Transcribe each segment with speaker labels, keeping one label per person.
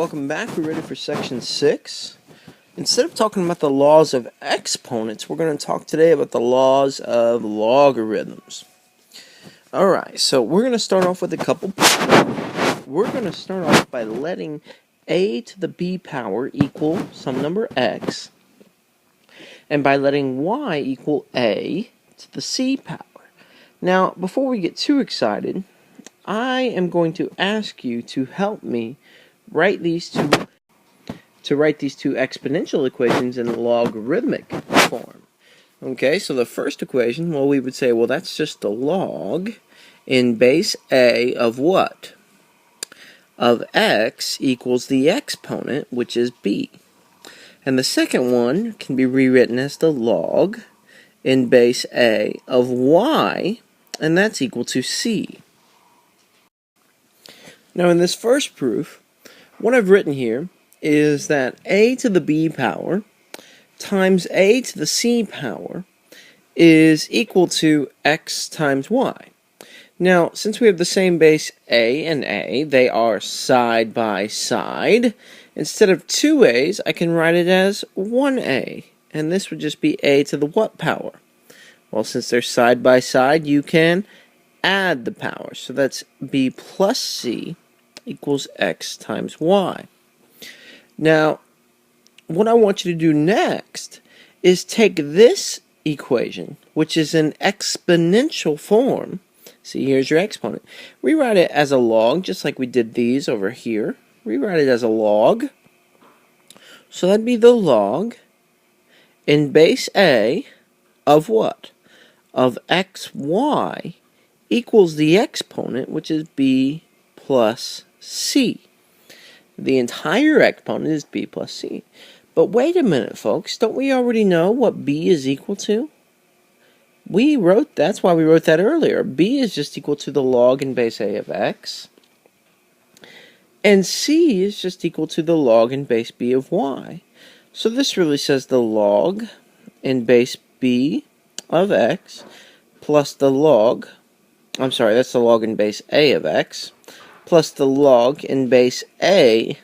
Speaker 1: welcome back. We're ready for section 6. Instead of talking about the laws of exponents, we're going to talk today about the laws of logarithms. Alright, so we're going to start off with a couple. We're going to start off by letting a to the b power equal some number x, and by letting y equal a to the c power. Now, before we get too excited, I am going to ask you to help me write these two exponential equations in logarithmic form. Okay, so the first equation, well, we would say, well, that's just the log in base a of what? Of x equals the exponent, which is b. And the second one can be rewritten as the log in base a of y, and that's equal to c. Now, in this first proof, what I've written here is that a to the b power times a to the c power is equal to x times y. Now, since we have the same base a and a, they are side by side. Instead of two a's, I can write it as one a, and this would just be a to the what power? Well, since they're side by side, you can add the power. So that's b plus c equals x times y. Now, what I want you to do next is take this equation, which is in exponential form. See, here's your exponent. Rewrite it as a log, just like we did these over here. Rewrite it as a log. So that'd be the log in base a of what? Of xy equals the exponent, which is b plus c. The entire exponent is b plus c. But wait a minute, folks. Don't we already know what b is equal to? That's why we wrote that earlier. B is just equal to the log in base a of x. And c is just equal to the log in base b of y. So this really says the log in base b of x plus the log, that's the log in base a of x, plus the log in base a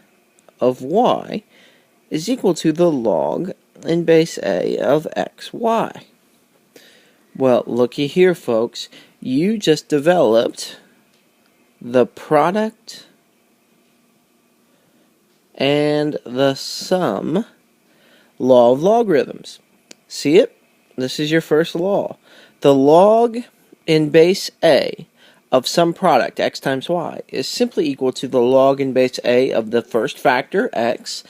Speaker 1: of y is equal to the log in base a of xy. Well, looky here, folks. You just developed the product and the sum law of logarithms. See it? This is your first law. The log in base a of some product, x times y, is simply equal to the log in base a of the first factor, x,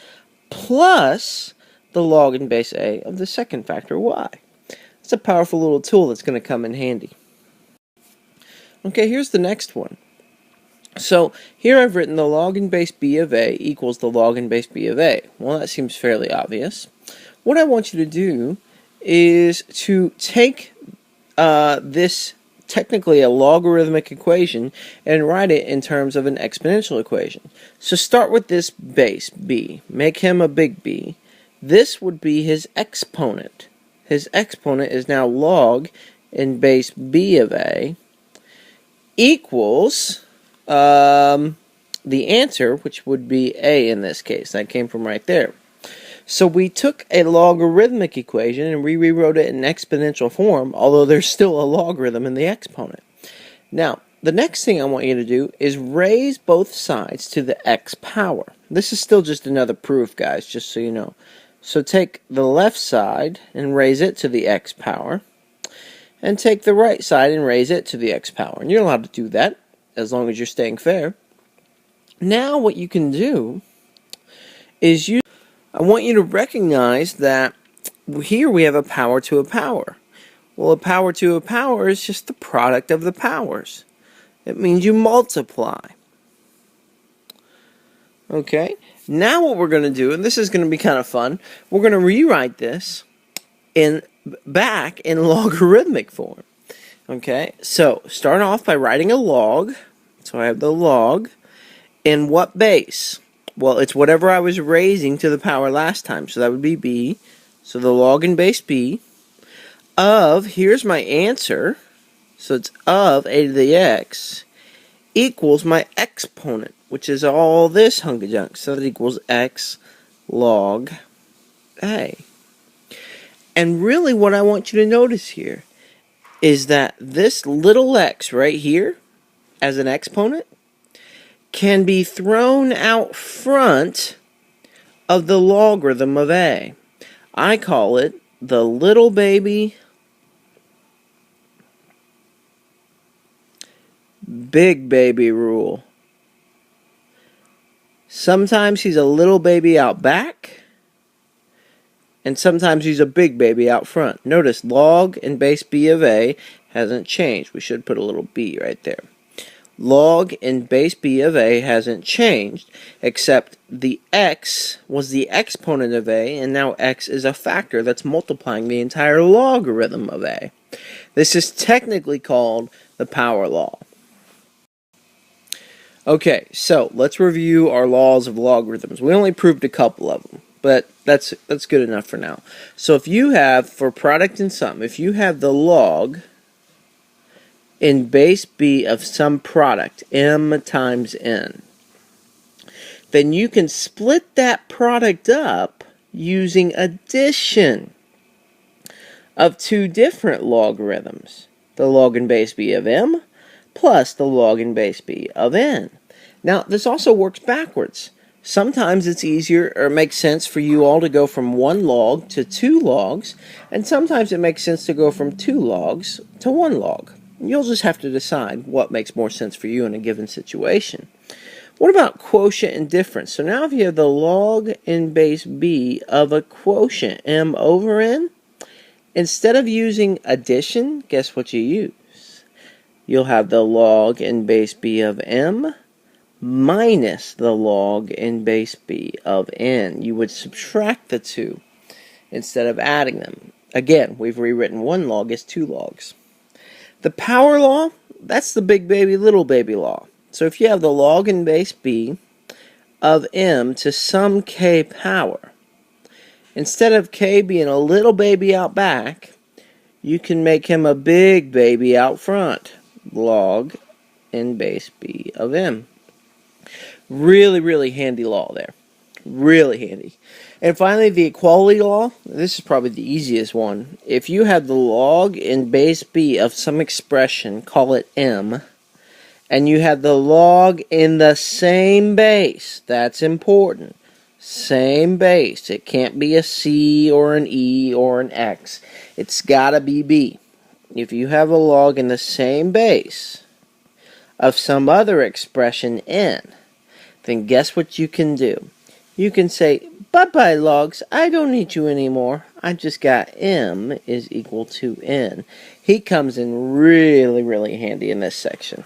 Speaker 1: plus the log in base a of the second factor, y. It's a powerful little tool that's going to come in handy. Okay, here's the next one. So here I've written the log in base b of a equals the log in base b of a. Well, that seems fairly obvious. What I want you to do is to take this technically a logarithmic equation and write it in terms of an exponential equation. So start with this base b. Make him a big B. This would be his exponent. His exponent is now log in base b of a equals the answer, which would be a in this case. That came from right there. So we took a logarithmic equation and we rewrote it in exponential form, although there's still a logarithm in the exponent. Now, the next thing I want you to do is raise both sides to the x power. This is still just another proof, guys, just so you know. So take the left side and raise it to the x power, and take the right side and raise it to the x power. And you're allowed to do that, as long as you're staying fair. Now what you can do is I want you to recognize that here we have a power to a power. Well, a power to a power is just the product of the powers. It means you multiply. Okay, now what we're going to do, and this is going to be kind of fun, we're going to rewrite this back in logarithmic form. Okay, so start off by writing a log. So I have the log in what base? Well, it's whatever I was raising to the power last time, so that would be b. So the log in base b of, here's my answer, so it's of a to the x, equals my exponent. which is all this hunk of junk. So that equals x log a. And really what I want you to notice here is that this little x right here as an exponent can be thrown out front of the logarithm of a. I call it the little baby big baby rule. Sometimes he's a little baby out back, and sometimes he's a big baby out front. Notice log and base b of a hasn't changed. We should put a little b right there. Log and base b of a hasn't changed, except the x was the exponent of a, and now x is a factor that's multiplying the entire logarithm of a. This is technically called the power law. Okay, so let's review our laws of logarithms. We only proved a couple of them, but that's good enough for now. So if you have, for product and sum, if you have the log in base b of some product, m times n, then you can split that product up using addition of two different logarithms, the log in base b of m plus the log in base b of n. Now, this also works backwards. Sometimes it's easier or makes sense for you all to go from one log to two logs, and sometimes it makes sense to go from two logs to one log. You'll just have to decide what makes more sense for you in a given situation. What about quotient and difference? So now if you have the log in base b of a quotient, m over n, instead of using addition, guess what you use? You'll have the log in base b of m minus the log in base b of n. You would subtract the two instead of adding them. Again, we've rewritten one log as two logs. The power law, that's the big baby, little baby law. So if you have the log in base b of m to some k power, instead of k being a little baby out back, you can make him a big baby out front. Log in base b of m. Really, really handy law there. Really handy. And finally, the equality law. This is probably the easiest one. If you have the log in base b of some expression, call it m, and you have the log in the same base, that's important. Same base. It can't be a c or an e or an x. It's got to be b. If you have a log in the same base of some other expression n, then guess what you can do? You can say, bye-bye logs, I don't need you anymore. I just got m is equal to n. He comes in really, really handy in this section.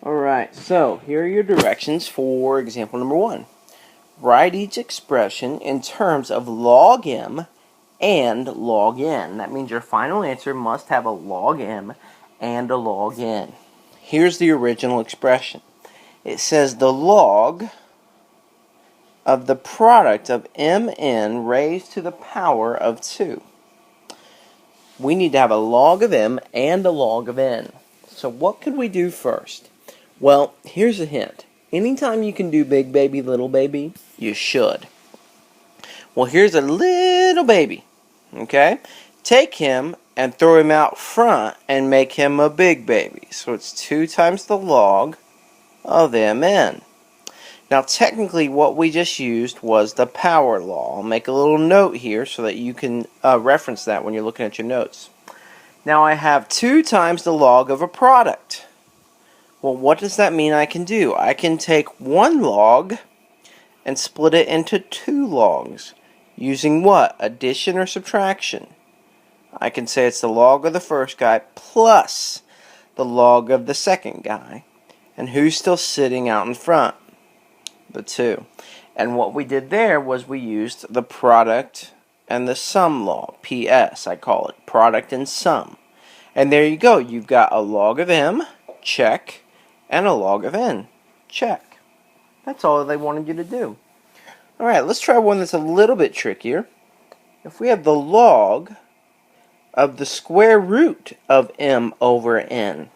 Speaker 1: Alright, so here are your directions for example number 1. Write each expression in terms of log m and log n. That means your final answer must have a log m and a log n. Here's the original expression. It says the log of the product of mn raised to the power of 2. We need to have a log of m and a log of n. So what could we do first? Well, here's a hint. Anytime you can do big baby, little baby, you should. Well, here's a little baby, okay? Take him and throw him out front and make him a big baby. So it's 2 times the log of mn. Now, technically, what we just used was the power law. I'll make a little note here so that you can reference that when you're looking at your notes. Now, I have 2 times the log of a product. Well, what does that mean I can do? I can take one log and split it into 2 logs. Using what? Addition or subtraction? I can say it's the log of the first guy plus the log of the second guy. And who's still sitting out in front? The 2. And what we did there was we used the product and the sum law. PS, I call it. Product and sum. And there you go. You've got a log of m, check, and a log of n, check. That's all they wanted you to do. Alright, let's try one that's a little bit trickier. If we have the log of the square root of m over n,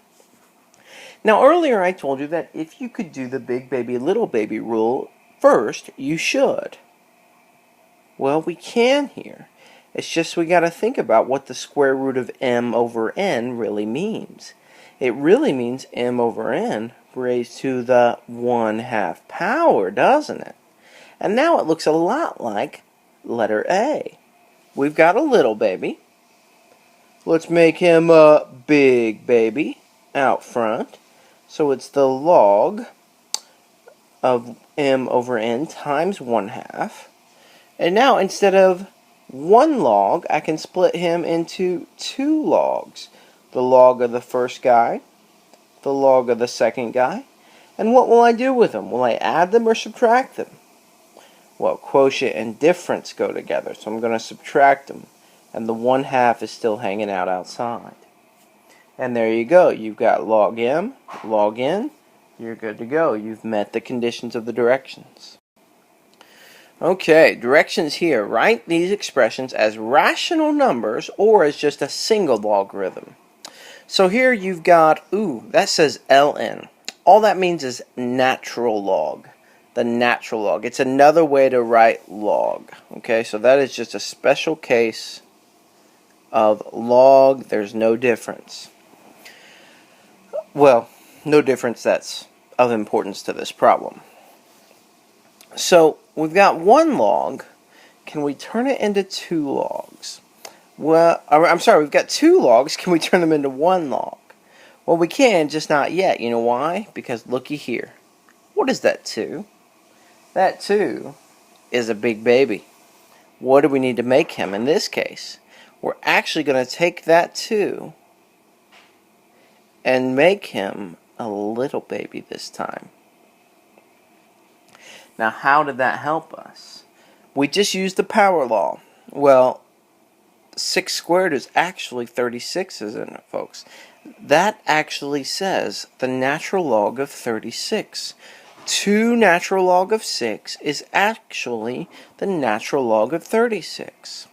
Speaker 1: Now earlier I told you that if you could do the big baby little baby rule first, you should. Well, we can here. It's just we got to think about what the square root of m over n really means. It really means m over n raised to the 1/2 power, doesn't it? And now it looks a lot like letter A. We've got a little baby. Let's make him a big baby out front. So it's the log of m over n times 1/2. And now instead of one log, I can split him into two logs. The log of the first guy, the log of the second guy. And what will I do with them? Will I add them or subtract them? Well, quotient and difference go together, so I'm going to subtract them. And the 1/2 is still hanging out outside. And there you go. You've got log m, log n. You're good to go. You've met the conditions of the directions. Okay, directions here. Write these expressions as rational numbers or as just a single logarithm. So here you've got, that says ln. All that means is natural log. The natural log. It's another way to write log. Okay, so that is just a special case of log. There's no difference. Well, no difference that's of importance to this problem. So we've got one log. Can we turn it into two logs? Well, I'm sorry, we've got two logs. Can we turn them into one log? Well, we can, just not yet. You know why? Because looky here. What is that 2? That 2 is a big baby. What do we need to make him in this case? We're actually going to take that 2 and make him a little baby this time. Now, how did that help us? We just used the power law. Well, 6 squared is actually 36, isn't it, folks? That actually says the natural log of 36. 2 natural log of 6 is actually the natural log of 36.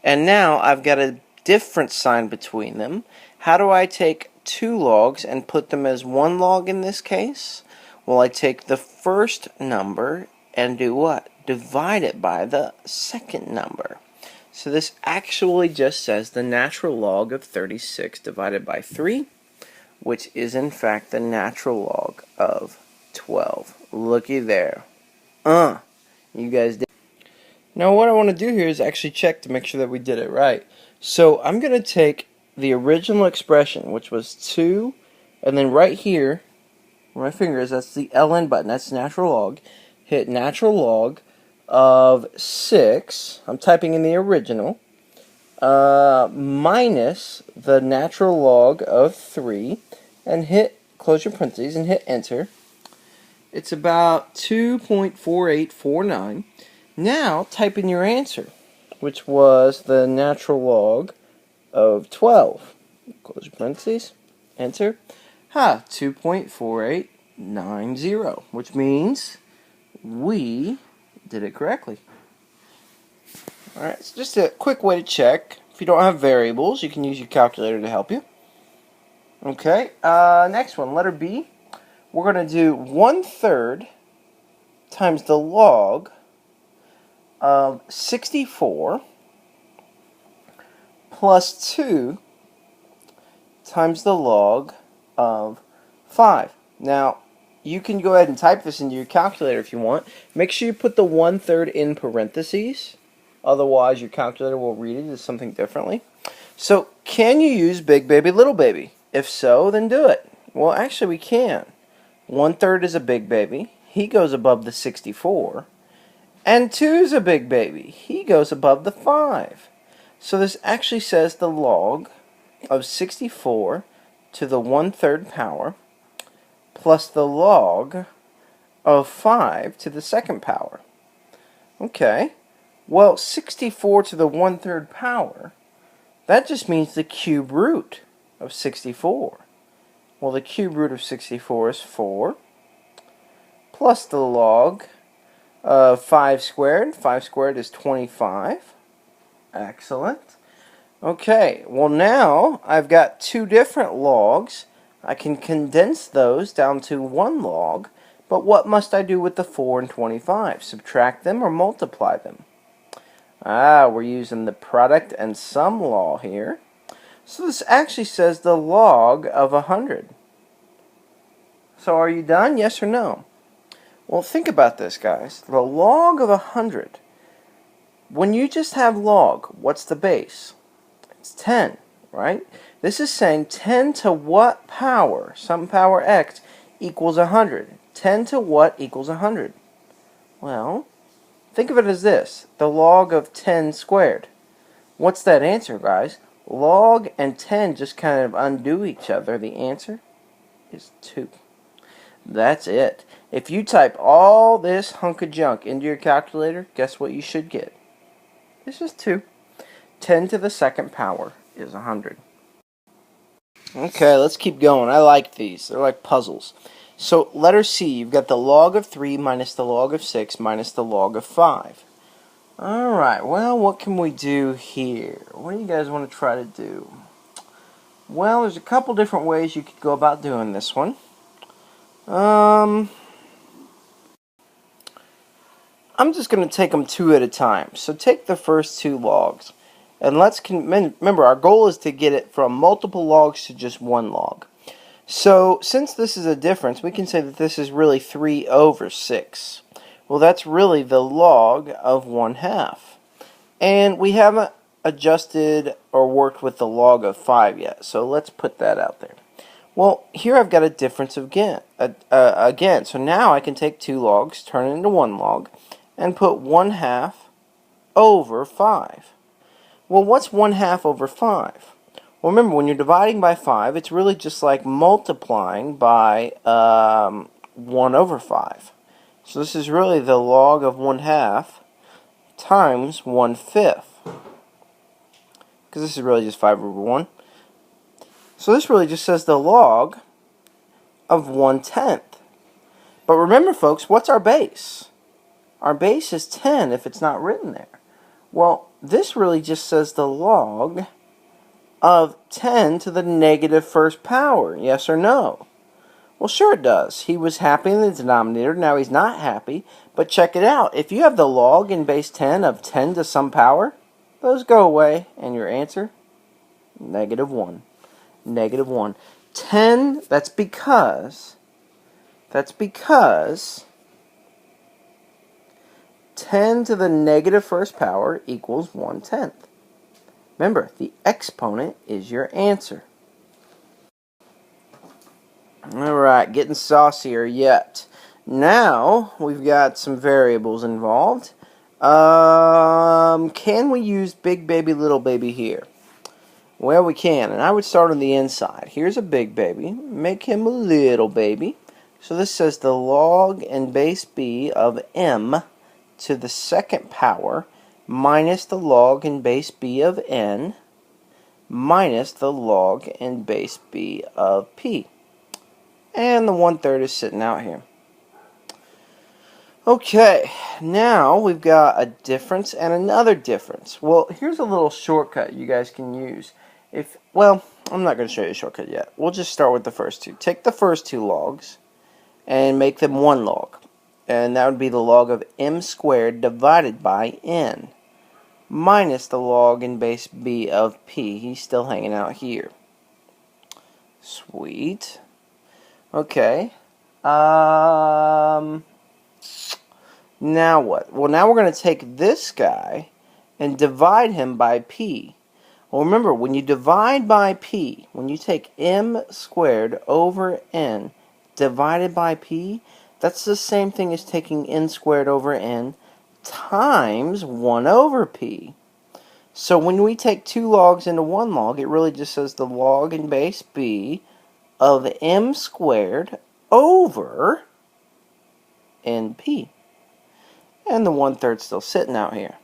Speaker 1: And now I've got a different sign between them. How do I take 2 logs and put them as 1 log in this case? Well, I take the first number and do what? Divide it by the second number. So this actually just says the natural log of 36 divided by 3, which is in fact the natural log of 12. Looky there. You guys did. Now what I want to do here is actually check to make sure that we did it right. So I'm going to take the original expression, which was 2, and then right here, where my finger is, that's the ln button, that's natural log. Hit natural log of 6, I'm typing in the original, minus the natural log of 3, and hit, close your parentheses, and hit enter. It's about 2.4849. Now type in your answer, which was the natural log of 12. Close your parentheses, enter. 2.4890, which means we did it correctly. Alright, so just a quick way to check. If you don't have variables, you can use your calculator to help you. Okay, next one, letter B. We're going to do 1/3 times the log of 64 plus 2 times the log of 5. Now, you can go ahead and type this into your calculator if you want. Make sure you put the 1/3 in parentheses. Otherwise, your calculator will read it as something differently. So, can you use big baby, little baby? If so, then do it. Well, actually, we can. 1/3 is a big baby. He goes above the 64. And 2 is a big baby. He goes above the 5. So this actually says the log of 64 to the 1/3 power plus the log of 5 to the second power. Okay. Well, 64 to the 1/3 power, that just means the cube root of 64. Well, the cube root of 64 is 4 plus the log of 5 squared. 5 squared is 25. Excellent. Okay, well now I've got two different logs. I can condense those down to 1 log, but what must I do with the 4 and 25? Subtract them or multiply them? We're using the product and sum law here. So this actually says the log of 100. So are you done? Yes or no? Well, think about this, guys. The log of 100. When you just have log, what's the base? It's 10, right? This is saying 10 to what power, some power x, equals 100. 10 to what equals 100? Well, think of it as this. The log of 10 squared. What's that answer, guys? Log and 10 just kind of undo each other. The answer is 2. That's it. If you type all this hunk of junk into your calculator, guess what you should get? It's just 2. 10 to the second power is 100. Okay, let's keep going. I like these. They're like puzzles. So, letter C, you've got the log of 3 minus the log of 6 minus the log of 5. Alright, well, what can we do here? What do you guys want to try to do? Well, there's a couple different ways you could go about doing this one. I'm just going to take them 2 at a time. So take the first 2 logs. And let's remember, our goal is to get it from multiple logs to just 1 log. So, since this is a difference, we can say that this is really 3 over 6. Well, that's really the log of 1/2. And we haven't adjusted or worked with the log of 5 yet, so let's put that out there. Well, here I've got a difference again. So now I can take 2 logs, turn it into 1 log, and put 1/2 over 5. Well, what's 1/2 over 5? Well, remember, when you're dividing by 5, it's really just like multiplying by 1 over 5. So this is really the log of 1/2 times 1/5. Because this is really just 5 over 1. So this really just says the log of 1/10. But remember, folks, what's our base? Our base is 10 if it's not written there. Well, this really just says the log of 10 to the negative first power. Yes or no? Well, sure it does. He was happy in the denominator. Now he's not happy. But check it out. If you have the log in base 10 of 10 to some power, those go away. And your answer? Negative 1. Negative 1. 10, that's because 10 to the negative first power equals 1/10. Remember, the exponent is your answer. Alright, getting saucier yet. Now, we've got some variables involved. Can we use big baby, little baby here? Well, we can, and I would start on the inside. Here's a big baby. Make him a little baby. So this says the log in base b of m to the second power minus the log in base b of n minus the log in base b of p. And the 1/3 is sitting out here. Okay, now we've got a difference and another difference. Well, here's a little shortcut you guys can use. Well, I'm not going to show you a shortcut yet. We'll just start with the first 2. Take the first 2 logs and make them 1 log. And that would be the log of m squared divided by n minus the log in base b of p. He's still hanging out here. Sweet. Okay. Now what? Well, now we're going to take this guy and divide him by p. Well, remember, when you divide by p, when you take m squared over n divided by p, that's the same thing as taking n squared over n times 1 over p. So when we take 2 logs into 1 log, it really just says the log in base b of m squared over np. And the 1/3 still sitting out here.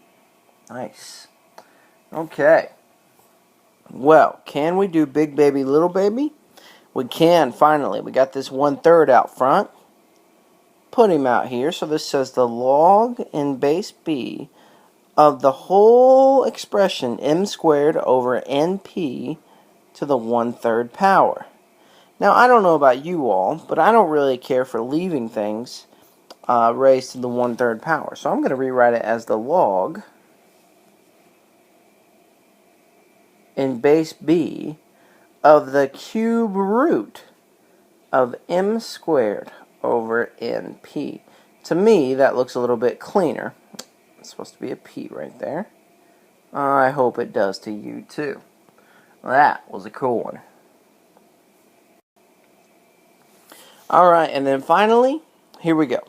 Speaker 1: Nice. Okay. Well, can we do big baby, little baby? We can, finally. We got this 1/3 out front. Put him out here. So this says the log in base b of the whole expression m squared over np to the 1/3 power. Now, I don't know about you all, but I don't really care for leaving things raised to the 1/3 power. So I'm going to rewrite it as the log in base b of the cube root of m squared over np. To me, that looks a little bit cleaner. It's supposed to be a p right there. I hope it does to you too. That was a cool one. Alright, and then finally, here we go.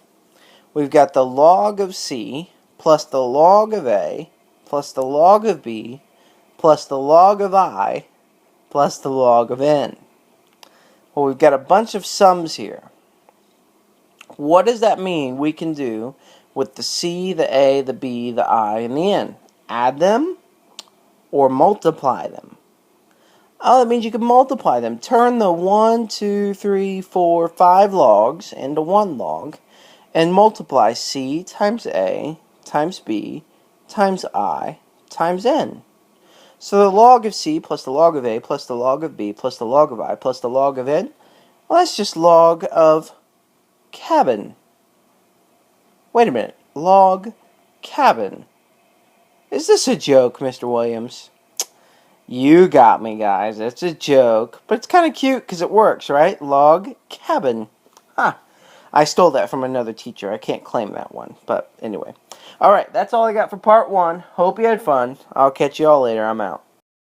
Speaker 1: We've got the log of c plus the log of a plus the log of b plus the log of I plus the log of n. Well, we've got a bunch of sums here. What does that mean we can do with the c, the a, the b, the I, and the n? Add them or multiply them? Oh, that means you can multiply them. Turn the 1, 2, 3, 4, 5 logs into one log and multiply c times a times b times I times n. So the log of c plus the log of a plus the log of b plus the log of I plus the log of n, well, that's just log of cabin. Wait a minute. Log cabin. Is this a joke, Mr. Williams? You got me, guys. It's a joke. But it's kind of cute because it works, right? Log cabin. Huh. I stole that from another teacher. I can't claim that one. But anyway. Alright, that's all I got for part 1. Hope you had fun. I'll catch you all later. I'm out.